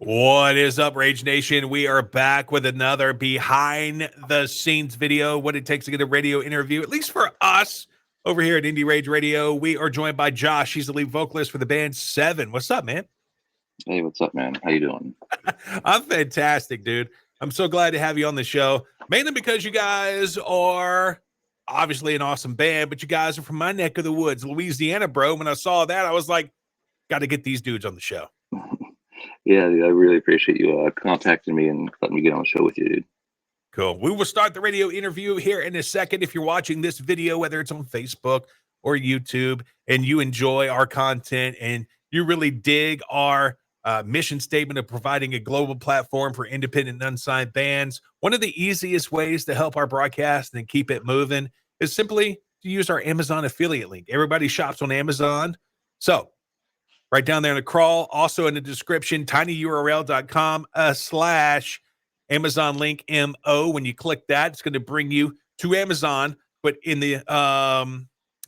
What is up, Rage Nation? We are back with another behind the scenes video. What it takes to get a radio interview, at least for us over here at Indie Rage Radio. We are joined by Josh. He's the lead vocalist for the band SevVven. What's up, man? Hey, what's up, man? How you doing? I'm fantastic, dude. I'm so glad to have you on the show, mainly because you guys are obviously an awesome band, but you guys are from my neck of the woods, Louisiana, bro. When I saw that, I was like, got to get these dudes on the show. Yeah, dude, I really appreciate you contacting me and letting me get on the show with you, dude. Cool. We will start the radio interview here in a second. If you're watching this video, whether it's on Facebook or YouTube, and you enjoy our content and you really dig our mission statement of providing a global platform for independent and unsigned bands, one of the easiest ways to help our broadcast and keep it moving is simply to use our Amazon affiliate link. Everybody shops on Amazon. So right down there in the crawl, also in the description, tinyurl.com/Amazon link MO. When you click that, it's going to bring you to Amazon, but in the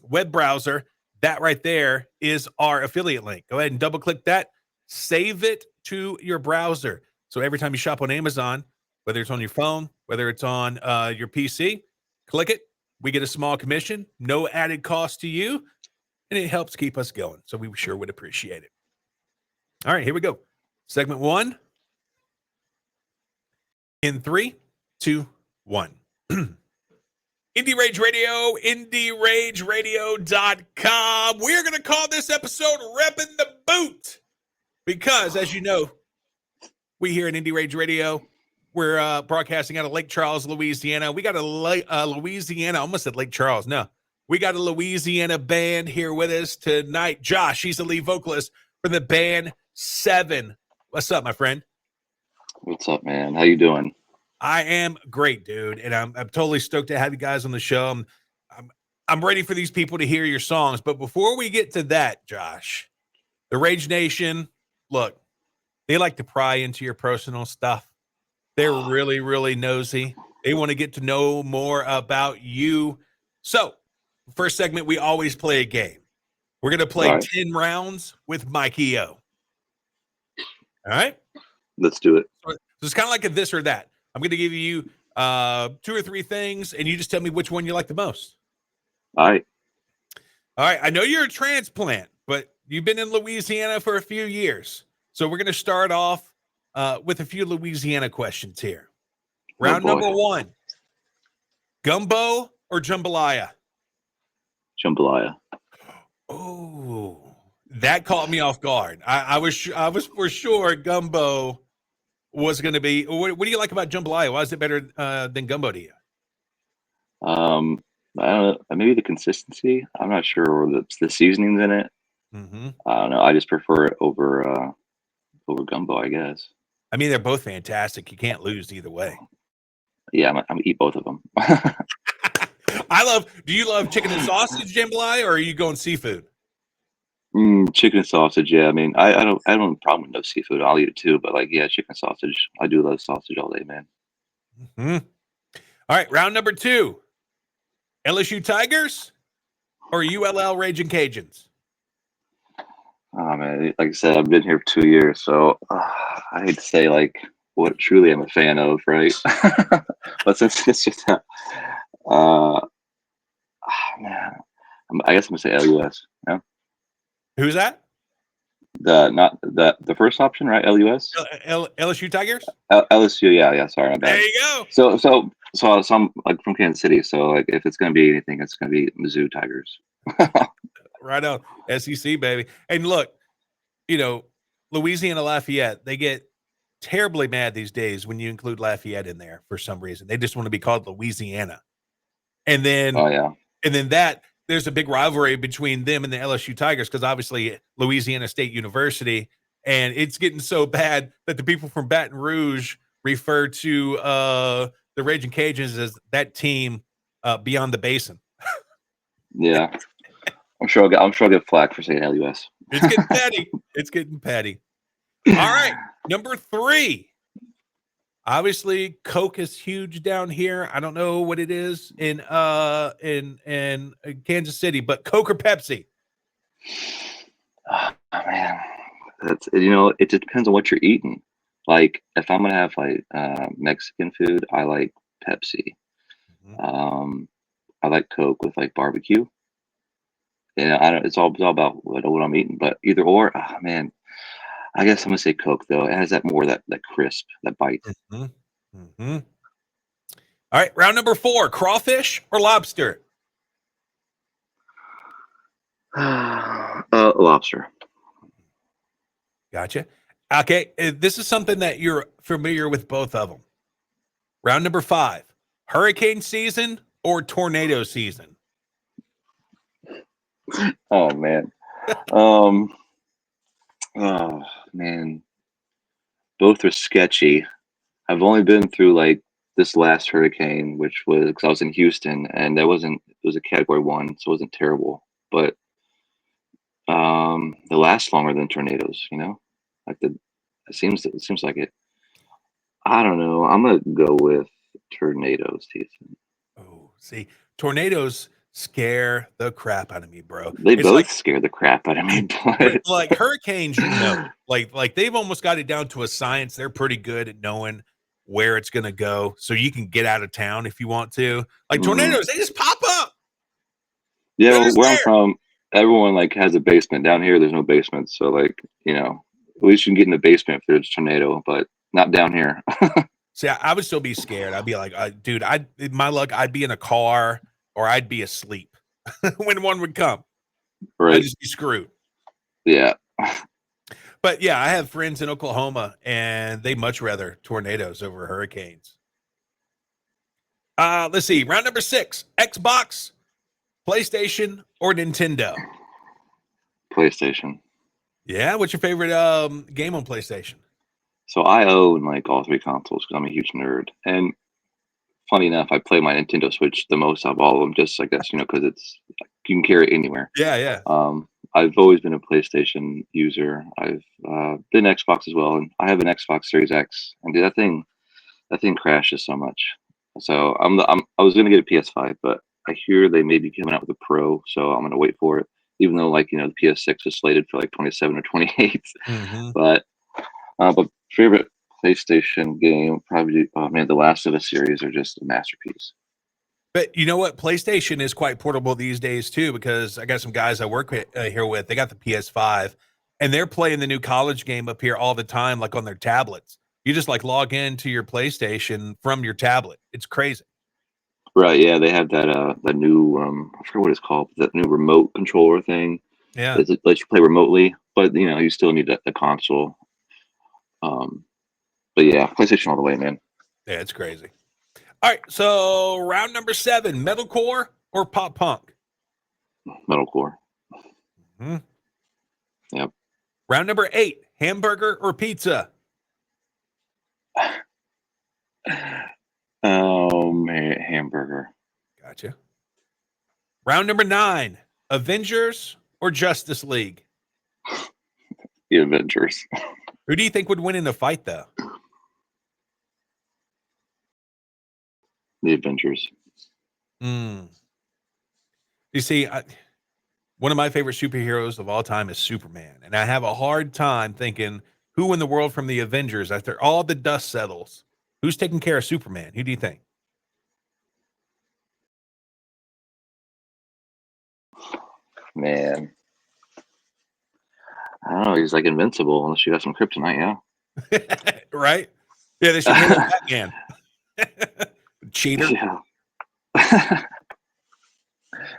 web browser, that right there is our affiliate link. Go ahead and double click that, save it to your browser. So every time you shop on Amazon, whether it's on your phone, whether it's on your PC, click it. We get a small commission, no added cost to you, and it helps keep us going. So we sure would appreciate it. All right, here we go. Segment one. In 3, 2, 1. Indie Rage Radio, IndieRageRadio.com. We're going to call this episode Reppin' the Boot because, as you know, we here at Indie Rage Radio, we're broadcasting out of Lake Charles, Louisiana. We got a Louisiana, I almost said Lake Charles. No, we got a Louisiana band here with us tonight. Josh, he's the lead vocalist for the band SevVven. What's up, my friend? What's up, man? How you doing? I am great, dude, and I'm totally stoked to have you guys on the show. I'm ready for these people to hear your songs, but before we get to that, Josh, the Rage Nation, look, they like to pry into your personal stuff. They're really, really nosy. They want to get to know more about you. So, first segment, we always play a game. We're going to play 10 rounds with Mikey O. All right? Let's do it. So it's kind of like a this or that. I'm going to give you 2 or 3 things, and you just tell me which one you like the most. All right. All right. I know you're a transplant, but you've been in Louisiana for a few years. So we're going to start off with a few Louisiana questions here. Round number 1. Gumbo or jambalaya? Jambalaya. Oh, that caught me off guard. I was for sure gumbo was going to be. What do you like about jambalaya? Why is it better than gumbo to you? I don't know. Maybe the consistency. I'm not sure, or the seasonings in it. Mm-hmm. I don't know. I just prefer it over gumbo, I guess. I mean, they're both fantastic. You can't lose either way. Yeah, I'm gonna eat both of them. Do you love chicken and sausage jambalaya, or are you going seafood? Chicken and sausage. Yeah, I mean, I don't have a problem with no seafood. I'll eat it too, but chicken and sausage. I do love sausage all day, man. Mm-hmm. All right, round number 2. LSU Tigers or ULL Raging Cajuns? Oh man, like I said, I've been here for 2 years, so I hate to say what truly I'm a fan of, right? But since it's just man, I guess I'm gonna say LUS. Yeah. Who's that? The first option, right? LUS. LSU Tigers. LSU. Yeah. Sorry, my bad. There you go. So I'm from Kansas City, so if it's gonna be anything, it's gonna be Mizzou Tigers. Right on. SEC, baby. And look, Louisiana Lafayette, they get terribly mad these days when you include Lafayette in there for some reason. They just want to be called Louisiana. And then, there's a big rivalry between them and the LSU Tigers because obviously Louisiana State University, and it's getting so bad that the people from Baton Rouge refer to the Raging Cajuns as that team beyond the basin. Yeah. I'm sure I'll get flack for saying LUS. It's getting petty. It's getting petty. All right, number 3. Obviously, Coke is huge down here. I don't know what it is in Kansas City, but Coke or Pepsi? Oh, man, it depends on what you're eating. Like if I'm gonna have like Mexican food, I like Pepsi. Mhm. I like Coke with like barbecue. Yeah, I don't. It's all about what I'm eating, but either or. Ah, man, I guess I'm gonna say Coke though. It has that more that crisp, that bite. Mhm. Mhm. All right, round number 4, crawfish or lobster? Lobster. Gotcha. Okay, this is something that you're familiar with both of them. Round number 5, hurricane season or tornado season? Oh man. Um. Oh man. Both are sketchy. I've only been through like this last hurricane, which was because I was in Houston, and that wasn't. It was a Category 1, so it wasn't terrible. But they last longer than tornadoes. Like it seems like it. I don't know. I'm gonna go with tornadoes, Ethan. Oh, see, tornadoes scare the crap out of me, bro. They It's both like scare the crap out of me, but like hurricanes, like they've almost got it down to a science. They're pretty good at knowing where it's gonna go, so you can get out of town if you want to. Like Mhm. tornadoes, they just pop up. Yeah, They're well, just where I'm there. from, everyone like has a basement. Down here, there's no basement, so like at least you can get in the basement if there's a tornado, but not down here. See, I would still be scared. I'd be like, dude, my luck, I'd be in a car or I'd be asleep when one would come. I'd Right? just be screwed. Yeah. But yeah, I have friends in Oklahoma and they much rather tornadoes over hurricanes. Let's see. Round number 6, Xbox, PlayStation, or Nintendo? PlayStation. Yeah, what's your favorite game on PlayStation? So I own like all three consoles because I'm a huge nerd. And funny enough, I play my Nintendo Switch the most of all of them, just I guess because it's you can carry it anywhere. Yeah, yeah. I've always been a PlayStation user. I've been Xbox as well, and I have an Xbox Series X. And dude, that thing crashes so much. So I was gonna get a PS5, but I hear they may be coming out with a Pro, so I'm gonna wait for it. Even though the PS6 is slated for like 27 or 28, Hmm. but favorite PlayStation game probably oh man, the Last of Us series are just a masterpiece. But you know what? PlayStation is quite portable these days too, because I got some guys I work with, here with. They got the PS5, and they're playing the new college game up here all the time, like on their tablets. You just like log into your PlayStation from your tablet. It's crazy. Right? Yeah, they have that new I forget what it's called, that new remote controller thing Yeah, that lets you play remotely, but you still need a console. Um, but yeah, PlayStation all the way, man. yeah, it's crazy. All right, so round number 7, metalcore or pop punk? Metalcore. Hmm. Yep. Round number 8, hamburger or pizza? Hamburger. Gotcha. Round number 9, Avengers or Justice League? The Avengers. Who do you think would win in a fight, though? The Avengers. Hmm. You see, one of my favorite superheroes of all time is Superman, and I have a hard time thinking who in the world from the Avengers, after all the dust settles, who's taking care of Superman? Who do you think? Man. I don't know. He's like invincible unless you got some kryptonite. Right? Yeah, they should name him Yeah. Batman. Cheater. Yeah.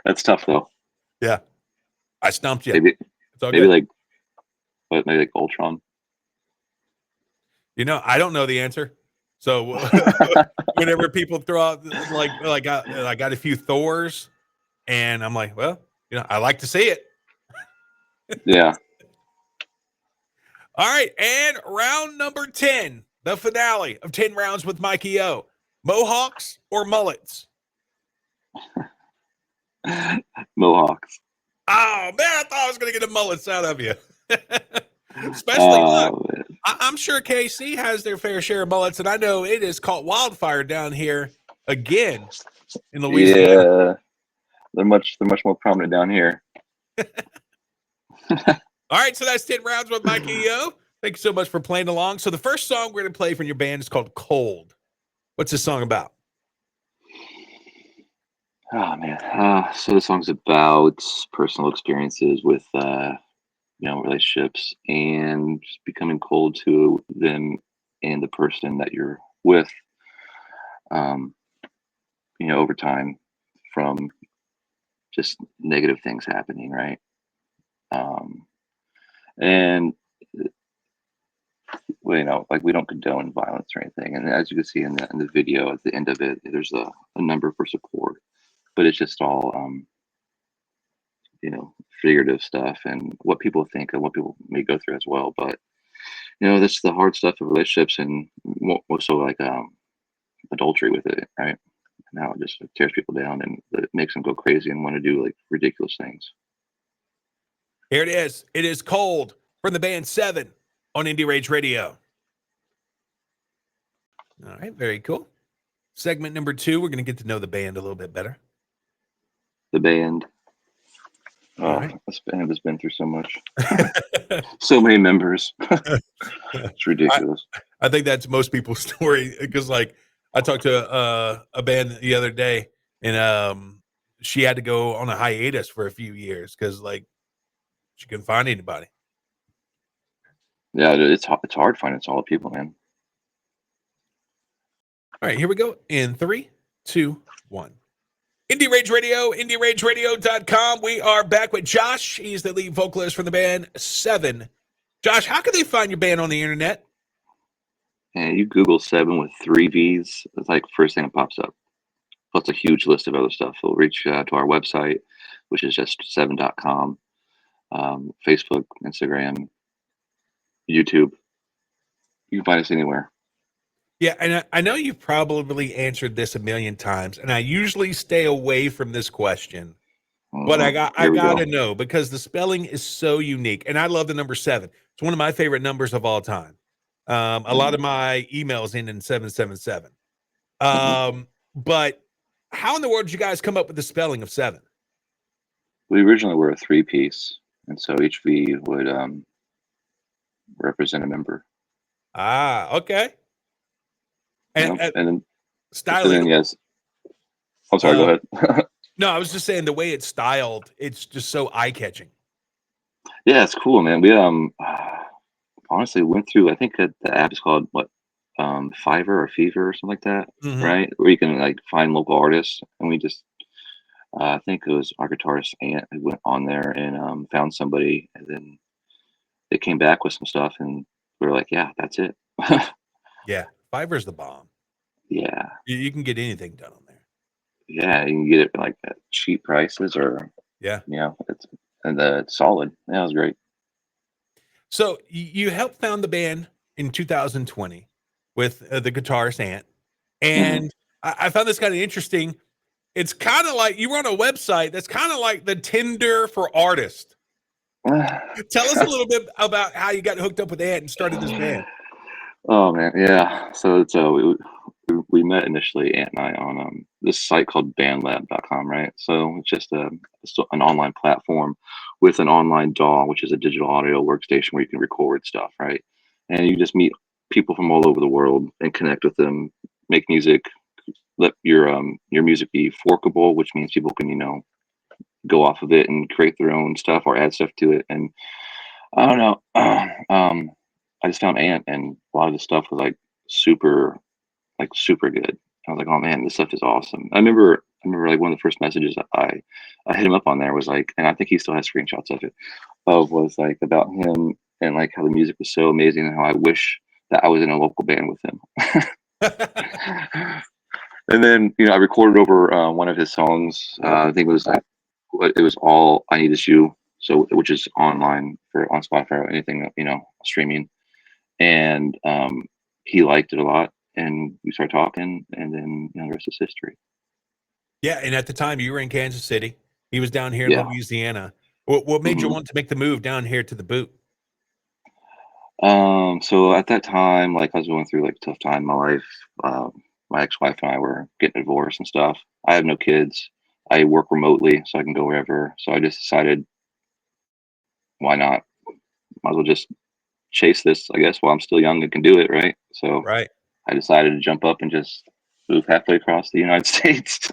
That's tough though. Yeah, I stumped you. Maybe It's all maybe good. like what maybe like Ultron. I don't know the answer. So whenever people throw out I got a few Thors, and I'm like, well, I like to see it. Yeah. All right, and round number 10, the finale of 10 rounds with Mikey O. Mohawks or mullets? Mohawks. Oh man, I thought I was going to get a mullets out of you. Especially, look, Man. I'm sure KC has their fair share of mullets, and I know it is caught wildfire down here again in Louisiana. Yeah. They're much more prominent down here. All right, so that's 10 rounds with Mikey O. Thank you so much for playing along. So the first song we're going to play from your band is called Cold. What's this song about? Oh man. So the song's about personal experiences with relationships and just becoming cold to them and the person that you're with. Um, over time from just negative things happening, right? Um, and like we don't condone violence or anything. And as you can see in the video at the end of it, there's a number for support, but it's just all figurative stuff and what people think and what people may go through as well. But that's the hard stuff of relationships and also like adultery with it, right? And how it just tears people down and it makes them go crazy and want to do like ridiculous things. Here it is. It is Cold from the band SevVven on Indie Rage Radio. All right, very cool. Segment number 2, we're going to get to know the band a little bit better. The band. Oh, right. This band has been through so much. So many members. It's ridiculous. I think that's most people's story because, like, I talked to a band the other day, and she had to go on a hiatus for a few years because, like, she couldn't find anybody. Yeah, it's hard finding solid people, man. All right, here we go. In 3, 2, 1. Indie Rage Radio, IndieRageRadio.com. We are back with Josh. He's the lead vocalist from the band SevVven. Josh, how can they find your band on the internet? And you Google SevVven with 3 V's. It's like first thing that pops up. Plus a huge list of other stuff. We'll reach to our website, which is just SevVven.com. Facebook, Instagram, YouTube. You can find us anywhere. Yeah, and I know you've probably answered this a million times, and I usually stay away from this question, but I got to know because the spelling is so unique, and I love the number 7. It's one of my favorite numbers of all time. A lot of my emails end in 777. But how in the world did you guys come up with the spelling of 7? We originally were a 3-piece, and so each V would represent a member. Ah, okay. And then styling. So then, yes. I'm sorry. Go ahead. No, I was just saying the way it's styled, it's just so eye-catching. Yeah, it's cool, man. We honestly went through. I think the app is called Fiverr or Fever or something like that, right? Where you can like find local artists, and we just I think it was our guitarist Ant who went on there and found somebody, and then they came back with some stuff, and we were like, yeah, that's it. Yeah, Fiverr's the bomb. Yeah, you can get anything done on there. Yeah, you can get it like at cheap prices, or it's solid. Yeah, it was great. So you helped found the band in 2020 with the guitarist Ant, and I found this kind of interesting. It's kind of like you were on a website that's kind of like the Tinder for artists. Tell us a little bit about how you got hooked up with Ant and started this band. Oh man, yeah. So we met initially, Ant and I, on this site called bandlab.com, right? So it's just an online platform with an online DAW, which is a digital audio workstation where you can record stuff, right? And you just meet people from all over the world and connect with them, make music, let your music be forkable, which means people can go off of it and create their own stuff or add stuff to it. And I don't know, I just found Ant, and a lot of the stuff was like super good. I was like, oh man, this stuff is awesome. I remember like one of the first messages I hit him up on there was like, and I think he still has screenshots of it, was like about him and like how the music was so amazing and how I wish that I was in a local band with him. And then I recorded over one of his songs. I think it was All I Need Is You, so which is online on Spotify or anything streaming, and he liked it a lot. And we started talking, and then the rest is history. Yeah, and at the time you were in Kansas City. He was down here in Louisiana. What made you want to make the move down here to the boot? So at that time, like I was going through like a tough time in my life. My ex-wife and I were getting divorced and stuff. I have no kids. I work remotely, so I can go wherever. So I just decided, why not? Might as well just chase this, I guess, while I'm still young and can do it, right? So Right. I decided to jump up and just move halfway across the United States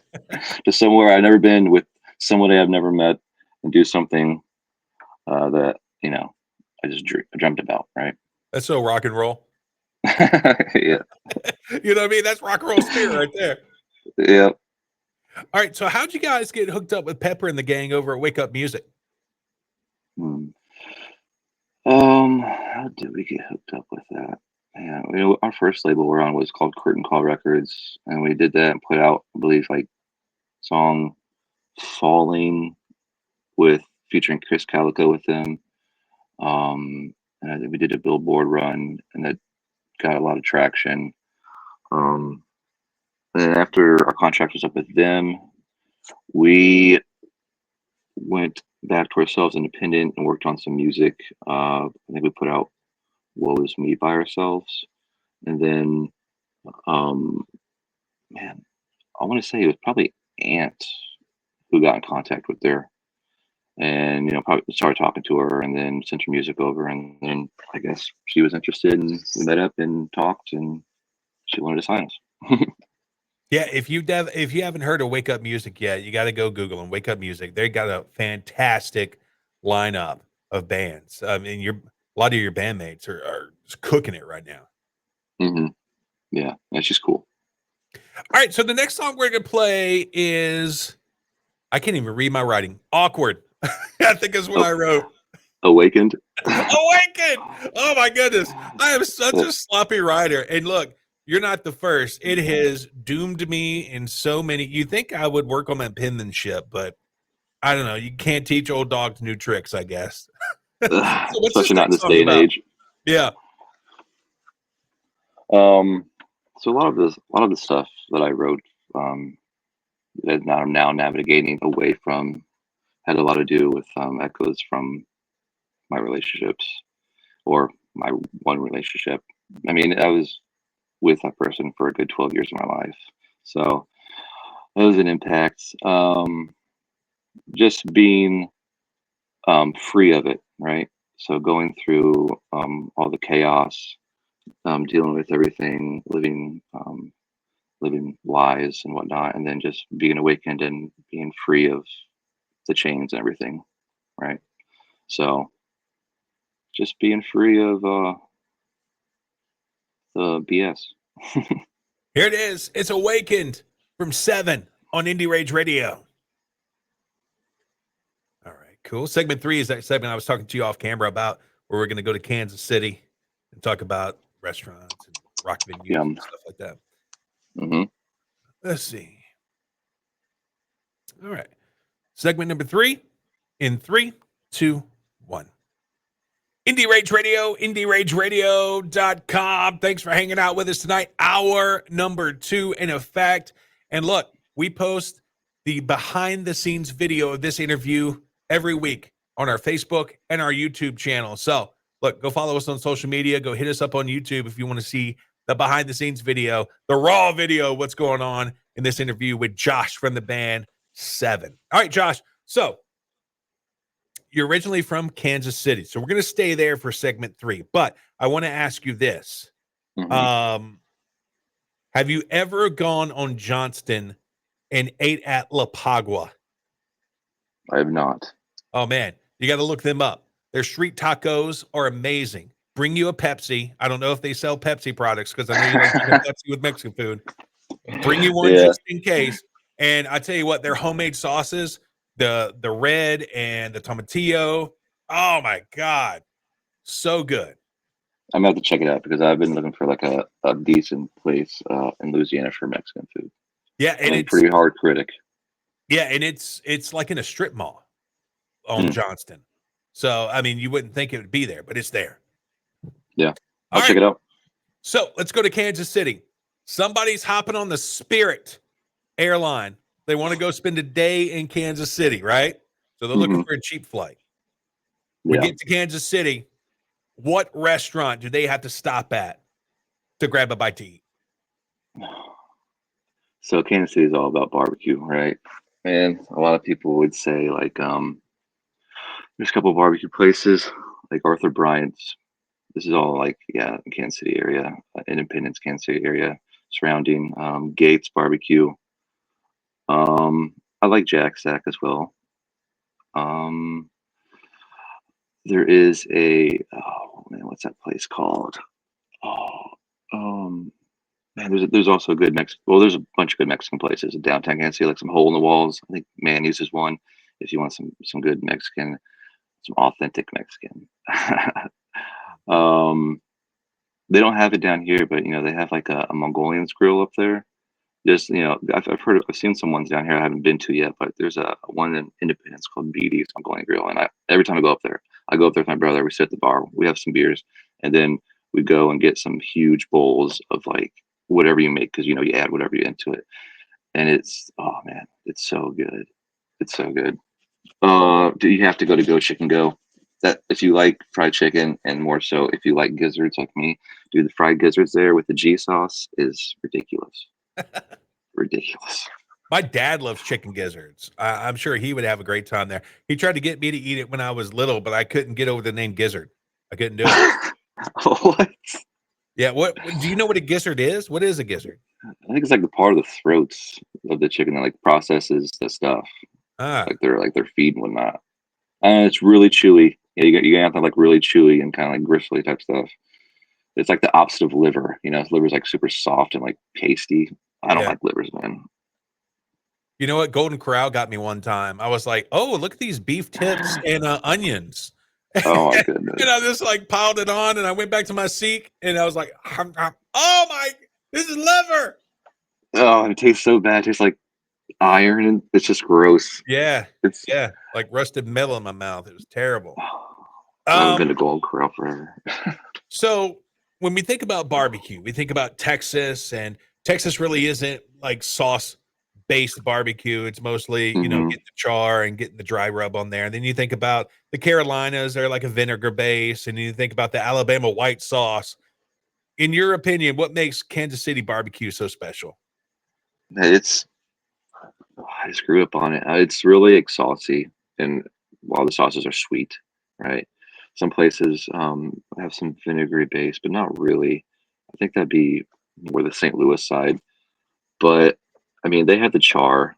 to somewhere I've never been with somebody I've never met and do something that, you know, I just dreamt about, right? That's so rock and roll. Yeah. You know what I mean? That's rock and roll spirit right there. Yeah. All right. So how'd you guys get hooked up with Pepper and the gang over at Wake Up Music? Hmm. How did we get hooked up with that? Yeah, you know, our first label we're on was called Curtain Call Records, and we did that and put out, I believe, like song "Falling" with featuring Chris Calico with them. And I think we did a Billboard run, and that got a lot of traction. Um, and then after our contract was up with them, we went back to ourselves independent and worked on some music. I think we put out "Woe Is Me" by ourselves, and then um, man, I want to say it was probably Ant who got in contact with her, and you know, probably started talking to her, and then sent her music over, and then I guess she was interested, and we met up and talked, and she wanted to sign us. Yeah, if you haven't heard of Wake Up Music yet, you got to go Google them. Wake Up Music. They got a fantastic lineup of bands. I mean, a lot of your bandmates are just cooking it right now. Hmm. Yeah, she's cool. All right, so the next song we're gonna play is I can't even read my writing. Awkward. I think is what I wrote. Awakened. Awakened. Oh my goodness. I am such a sloppy writer. And look, you're not the first. It has doomed me in so many. You think I would work on my penmanship, but I don't know. You can't teach old dogs new tricks, I guess. So what's this Especially not in next this song day and about? age. Yeah. So a lot of the stuff that I wrote, that now I'm now navigating away from, had a lot to do with echoes from my relationships, or my one relationship. I mean, I was with that person for a good 12 years of my life, so that was an impact. Just being free of it, right? So going through all the chaos, dealing with everything, living lies and whatnot, and then just being awakened and being free of the chains and everything, right? So just being free of the BS. Here it is. It's Awakened from Seven on Indie Rage Radio. All right, cool. Segment 3 is that segment I was talking to you off camera about, where we're going to go to Kansas City and talk about restaurants and rock venues and stuff like that. Mm-hmm. Let's see. All right. Segment number 3 in 3, 2, 1. Indie Rage Radio, IndieRageRadio.com. Thanks for hanging out with us tonight. Hour number 2 in effect. And look, we post the behind the scenes video of this interview every week on our Facebook and our YouTube channel. So look, go follow us on social media. Go hit us up on YouTube if you want to see the behind the scenes video, the raw video, what's going on in this interview with Josh from the band Seven. All right, Josh. So you're originally from Kansas City, so we're going to stay there for segment 3. But I want to ask you this: Mm-hmm. have you ever gone on Johnston and ate at La Pagua? I have not. Oh man, you got to look them up. Their street tacos are amazing. Bring you a Pepsi. I don't know if they sell Pepsi products because I know you like drinking Pepsi with Mexican food. Bring you one just in case. And I tell you what, their homemade sauces, the red and the tomatillo, oh my God, so good. I'm gonna have to check it out because I've been looking for like a decent place in Louisiana for Mexican food. Yeah, and I'm a pretty hard critic. Yeah, and it's like in a strip mall on Johnston. So I mean, you wouldn't think it would be there, but it's there. Yeah, I'll check it out. So let's go to Kansas City. Somebody's hopping on the Spirit airline. They want to go spend a day in Kansas City, right? So they're looking for a cheap flight. We get to Kansas City. What restaurant do they have to stop at to grab a bite to eat? So Kansas City is all about barbecue, right? And a lot of people would say like there's a couple of barbecue places like Arthur Bryant's, This is all like, yeah, Kansas City area, Independence, Kansas City area, surrounding Gates Barbecue. I like Jack Stack as well. Um, there is oh man, what's that place called? Oh, um, man, there's also a good there's a bunch of good Mexican places in downtown Kansas City, like some hole in the walls. I think Manny's is one. If you want some good Mexican, some authentic Mexican. um, they don't have it down here, but they have like a Mongolian's grill up there. Just I've seen some ones down here I haven't been to yet, but there's a one in Independence called BD's Mongolian Grill, and every time I go up there with my brother. We sit at the bar, we have some beers, and then we go and get some huge bowls of like whatever you make, because you add whatever you into it, and it's, oh man, it's so good. It's so good. Do you have to go to Go Chicken Go? That if you like fried chicken, and more so if you like gizzards like me, dude, the fried gizzards there with the G sauce is ridiculous. Ridiculous. My dad loves chicken gizzards. I'm sure he would have a great time there. He tried to get me to eat it when I was little, but I couldn't get over the name gizzard. I couldn't do it. What? Yeah. What do you know what a gizzard is? What is a gizzard? I think it's like the part of the throats of the chicken that like processes the stuff, Ah, like their feed and whatnot. And it's really chewy. Yeah, you're gonna have to like really chewy and kind of like gristly type stuff. It's like the opposite of liver. Liver's like super soft and like pasty. I don't yeah. like livers, man. You know what? Golden Corral got me one time. I was like, oh, look at these beef tips and onions. Oh my goodness. And I just like piled it on, and I went back to my seat, and I was like, oh my, this is liver. Oh, and it tastes so bad. It tastes like iron, and it's just gross. Yeah. It's Like rusted metal in my mouth. It was terrible. I haven't been to Golden Corral forever. So when we think about barbecue, we think about Texas, and Texas really isn't like sauce based barbecue. It's mostly, getting the char and getting the dry rub on there. And then you think about the Carolinas, they're like a vinegar base. And you think about the Alabama white sauce. In your opinion, what makes Kansas City barbecue so special? I just grew up on it. It's really like saucy, and while the sauces are sweet, right? Some places have some vinegary base, but not really. I think that'd be more the St. Louis side. But I mean, they have the char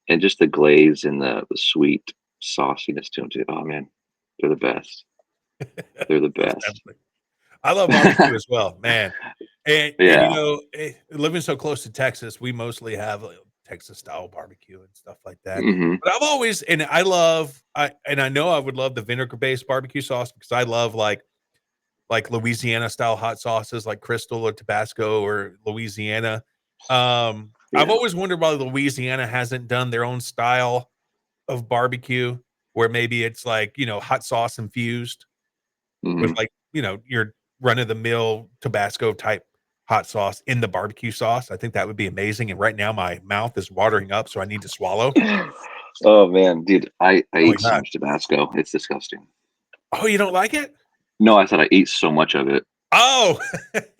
and just the glaze and the sweet sauciness to them too. Oh man, they're the best. They're the best. I love barbecue as well, man. And Yeah. living so close to Texas, we mostly have like Texas style barbecue and stuff like that. hmm But I've always, and I know I would love the vinegar based barbecue sauce, because I love like Louisiana style hot sauces like Crystal or Tabasco or Louisiana. I've Yeah. always wondered why Louisiana hasn't done their own style of barbecue, where maybe it's like, hot sauce infused with hmm like, your run of the mill Tabasco type hot sauce in the barbecue sauce. I think that would be amazing. And right now my mouth is watering up, so I need to swallow. Oh man, dude, I Oh my eat so God. much Tabasco. It's disgusting. Oh, you don't like it? No, I said I eat so much of it. Oh,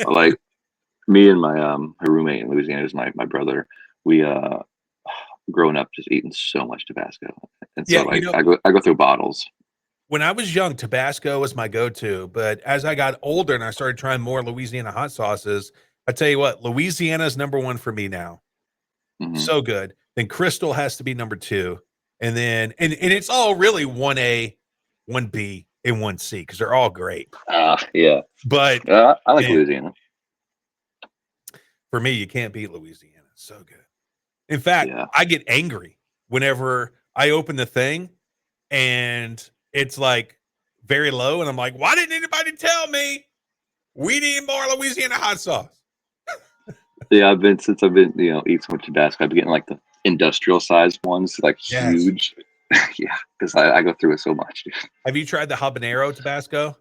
Like me and my roommate in Louisiana is my brother. We grown up just eating so much Tabasco, and so yeah. like I go through bottles. When I was young, Tabasco was my go-to. But as I got older and I started trying more Louisiana hot sauces, I tell you what, Louisiana's number one for me now. hmm So good. Then Crystal has to be number two. And then, and it's all really 1A, 1B, and 1C, because they're all great. Yeah. But I like man, Louisiana. for me, you can't beat Louisiana. It's so good. In fact, Yeah. I get angry whenever I open the thing and it's like very low. And I'm like, why didn't anybody tell me we need more Louisiana hot sauce? Yeah, I've been eating so much Tabasco. I've been getting like the industrial sized ones, like Yes. huge. Yeah, because I go through it so much, dude. Have you tried the habanero Tabasco?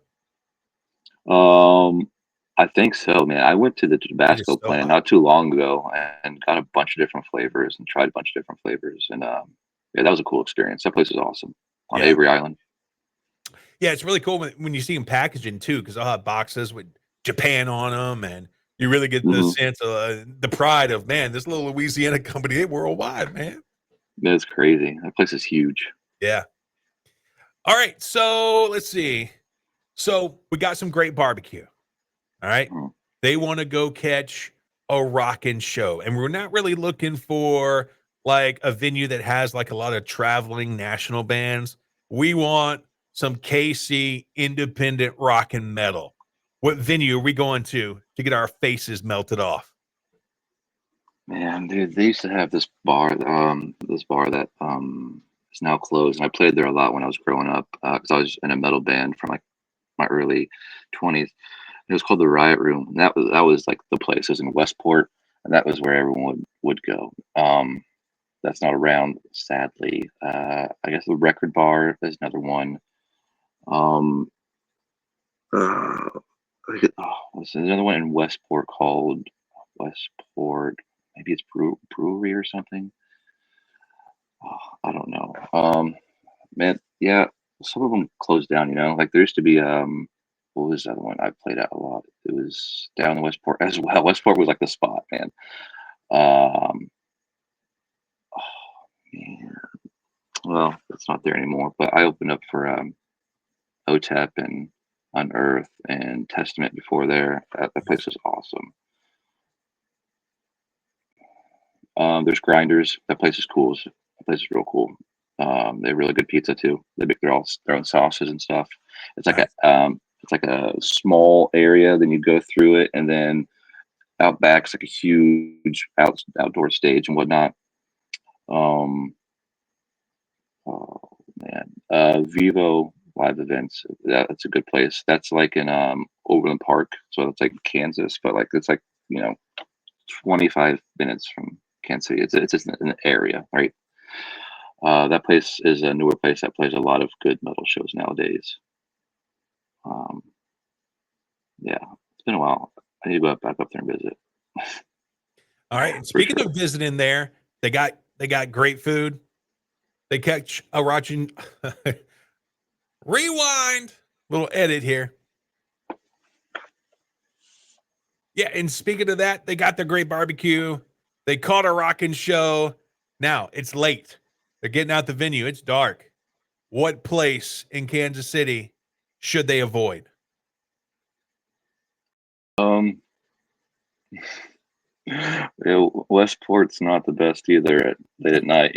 I think so, man. I went to the It is Tabasco so plant hot. not too long ago and got a bunch of different flavors and tried a bunch of different flavors. And yeah, that was a cool experience. That place was awesome on Yeah. Avery Island. Yeah, it's really cool when you see them packaging too, because they'll have boxes with Japan on them, and you really get the hmm sense of the pride of, man, this little Louisiana company, they're worldwide, man. That's crazy. That place is huge. Yeah. All right, so let's see. So we got some great barbecue. All right. Mm. They want to go catch a rockin' show. And we're not really looking for like a venue that has like a lot of traveling national bands. We want some KC independent rock and metal. What venue are we going to get our faces melted off? Man, dude, they used to have this bar that is now closed, and I played there a lot when I was growing up because I was in a metal band from like my early 20s. It was called the Riot Room. And that was like the place. It was in Westport, and that was where everyone would go. That's not around, sadly. I guess the Record Bar is another one. Um, there's another one in Westport called Westport. Maybe it's brewery or something. I don't know. Man, yeah, some of them closed down. Like there used to be what was the other one I played at a lot? It was down in Westport as well. Westport was like the spot, man. Um, oh, man. Well, it's not there anymore. But I opened up for OTEP and Unearth and Testament before there. That place was awesome. There's Grinders. That place is cool. That place is real cool. They have really good pizza too. They make their own sauces and stuff. It's like a small area. Then you go through it, and then out back's like a huge outdoor stage and whatnot. Oh man, Vivo live events. That's a good place. That's like in Overland Park, so it's like Kansas, but like it's like 25 minutes from Kansas City. It's just an area, right? That place is a newer place that plays a lot of good metal shows nowadays. Um, yeah, it's been a while. I need to go back up there and visit. All right. And speaking of visiting there, they got great food. They catch a rockin' rewind. Little edit here. Yeah, and speaking of that, they got the great barbecue. They caught a rockin' show. Now it's late. They're getting out the venue. It's dark. What place in Kansas City should they avoid? Westport's not the best either late at night.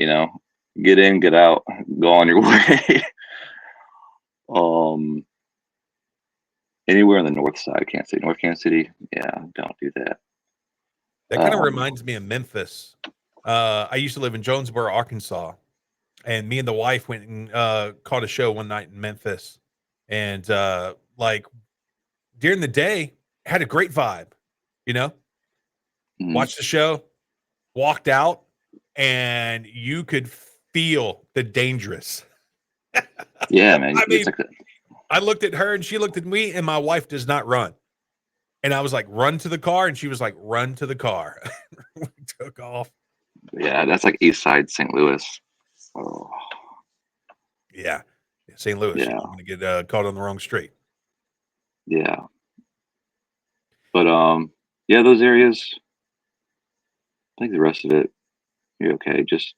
Get in, get out, go on your way. Anywhere on the north side, North Kansas City. Yeah, don't do that. That kind of reminds me of Memphis. I used to live in Jonesboro, Arkansas, and me and the wife went and caught a show one night in Memphis, and like during the day, had a great vibe. Watched the show, walked out, and you could feel the dangerous. Yeah, man. I mean, I looked at her and she looked at me, and my wife does not run. And I was like, run to the car. And she was like, run to the car. We took off. Yeah, that's like East Side St. Louis. Oh. Yeah. St. Louis. Yeah. I'm going to get caught on the wrong street. Yeah. But yeah, those areas, I think the rest of it, you're okay. Just,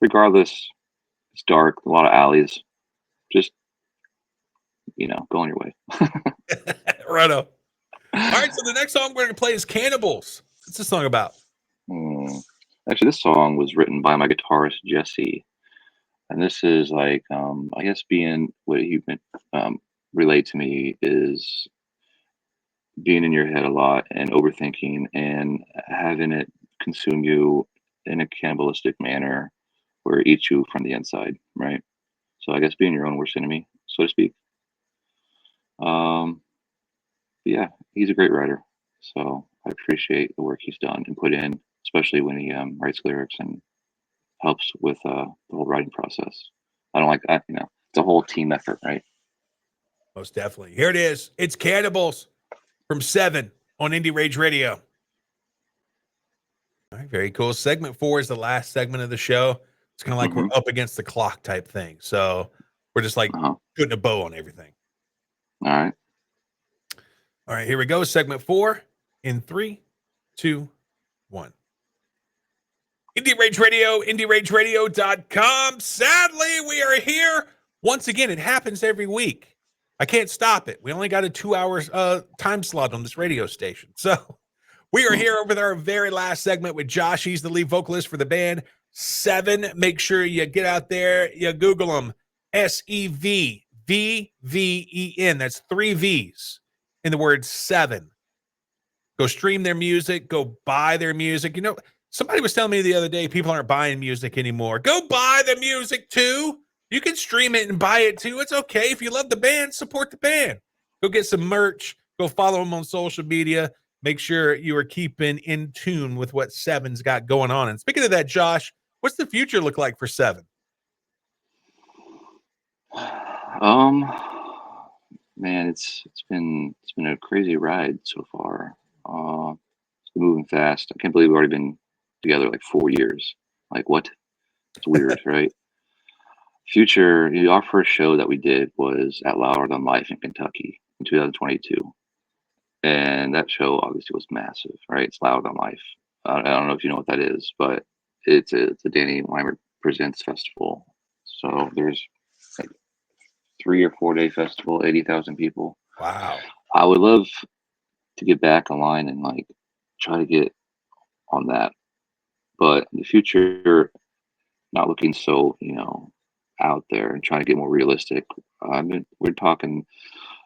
regardless, it's dark, a lot of alleys. Just, go on your way. Right up. All right, so the next song we're going to play is Cannibals. What's this song about? Actually, this song was written by my guitarist, Jesse. And this is like, I guess being what you've been relayed to me is being in your head a lot and overthinking and having it consume you in a cannibalistic manner where it eats you from the inside, right? So I guess being your own worst enemy, so to speak. Yeah, he's a great writer. So I appreciate the work he's done and put in, especially when he writes lyrics and helps with the whole writing process. I don't like that, it's a whole team effort, right? Most definitely. Here it is. It's Cannibals from SevVven on Indie Rage Radio. All right, very cool. Segment 4 is the last segment of the show. It's kind of like we're up against the clock type thing. So we're just like putting a bow on everything. All right. All right, here we go. Segment 4 in 3, 2, 1. Indie Rage Radio, IndieRageRadio.com. Sadly, we are here. Once again, it happens every week. I can't stop it. We only got a 2 hour time slot on this radio station. So we are here with our very last segment with Josh. He's the lead vocalist for the band SevVven. Make sure you get out there, you Google them. SevVven. That's 3 V's in the word seven. Go stream their music. Go buy their music. You know, somebody was telling me the other day people aren't buying music anymore. Go buy the music too. You can stream it and buy it too. It's okay. If you love the band, support the band. Go get some merch. Go follow them on social media. Make sure you are keeping in tune with what SevVven's got going on. And speaking of that, Josh, what's the future look like for SevVven? Man, it's been a crazy ride so far. It's been moving fast. I can't believe we've already been together like 4 years. Like what? It's weird, right? Future, our first show that we did was at Louder Than Life in Kentucky in 2022. And that show obviously was massive, right? It's Louder Than Life. I don't know if you know what that is, but it's a Danny Weimer Presents festival. So there's like 3 or 4 day festival, 80,000 people. Wow. I would love to get back online and like try to get on that. But in the future, not looking so, out there and trying to get more realistic. We're talking,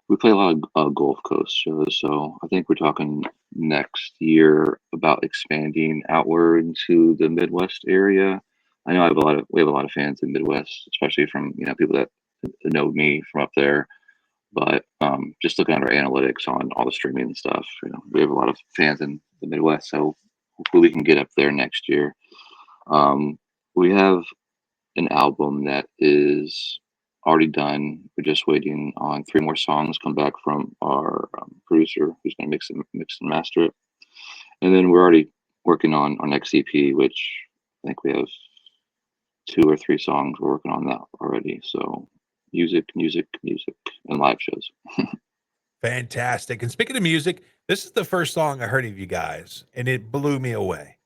we play a lot of Gulf Coast shows. So I think we're talking next year about expanding outward into the Midwest area. I know we have a lot of fans in the Midwest, especially from, people that know me from up there. But just looking at our analytics on all the streaming and stuff, we have a lot of fans in the Midwest. So hopefully we can get up there next year. We have an album that is already done. We're just waiting on 3 more songs come back from our producer who's going to mix and master it. And then we're already working on our next EP, which I think we have 2 or 3 songs. We're working on that already. So music, and live shows. Fantastic. And speaking of music, this is the first song I heard of you guys, and it blew me away.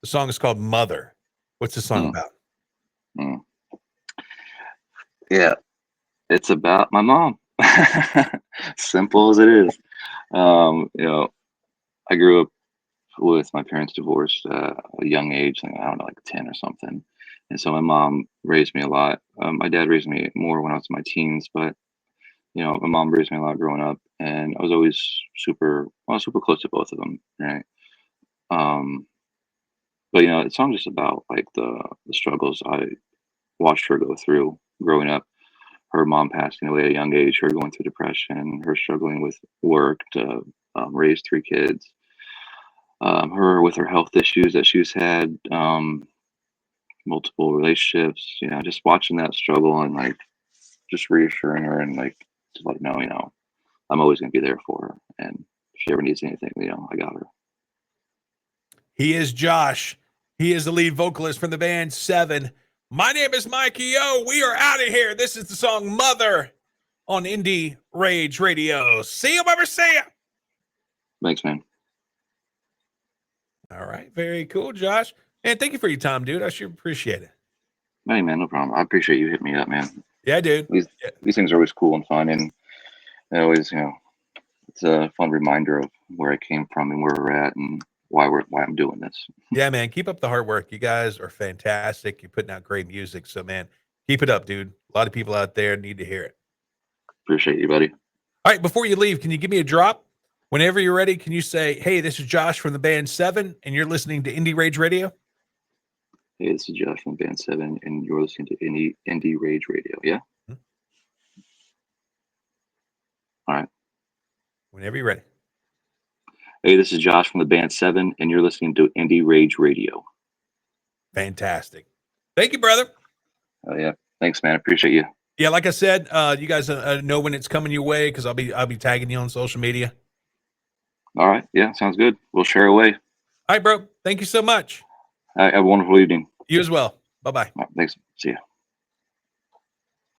The song is called Mother. What's the song about? Yeah, it's about my mom. Simple as it is. I grew up with my parents divorced at a young age, I don't know, like 10 or something. And so my mom raised me a lot. My dad raised me more when I was in my teens, but my mom raised me a lot growing up, and I was always super close to both of them, right? But the song's just about like the struggles I watched her go through growing up. Her mom passing away at a young age, her going through depression, her struggling with work to raise 3 kids, her with her health issues that she's had, multiple relationships, just watching that struggle and like just reassuring her and like just like, no, I'm always going to be there for her. And if she ever needs anything, I got her. He is Josh. He is the lead vocalist from the band SevVven. My name is Mikey O. We are out of here. This is the song Mother on Indie Rage Radio. See you, ever see ya. Thanks, man. All right. Very cool, Josh. And thank you for your time, dude. I sure appreciate it. Hey, man, no problem. I appreciate you hitting me up, man. Yeah, dude. These things are always cool and fun, and they always, it's a fun reminder of where I came from and where we're at and why I'm doing this. Yeah, man. Keep up the hard work. You guys are fantastic. You're putting out great music. So, man, keep it up, dude. A lot of people out there need to hear it. Appreciate you, buddy. All right. Before you leave, can you give me a drop? Whenever you're ready, can you say, hey, this is Josh from the band SevVven, and you're listening to Indie Rage Radio? Hey, this is Josh from band SevVven, and you're listening to Indie Rage Radio. Yeah? Mm-hmm. All right. Whenever you're ready. Hey, this is Josh from the band SevVven, and you're listening to Indie Rage Radio. Fantastic. Thank you, brother. Oh, yeah. Thanks, man. I appreciate you. Yeah, like I said, you guys know when it's coming your way because I'll be tagging you on social media. All right. Yeah, sounds good. We'll share away. All right, bro. Thank you so much. Have a wonderful evening. You as well. Bye-bye. Right, thanks. See ya.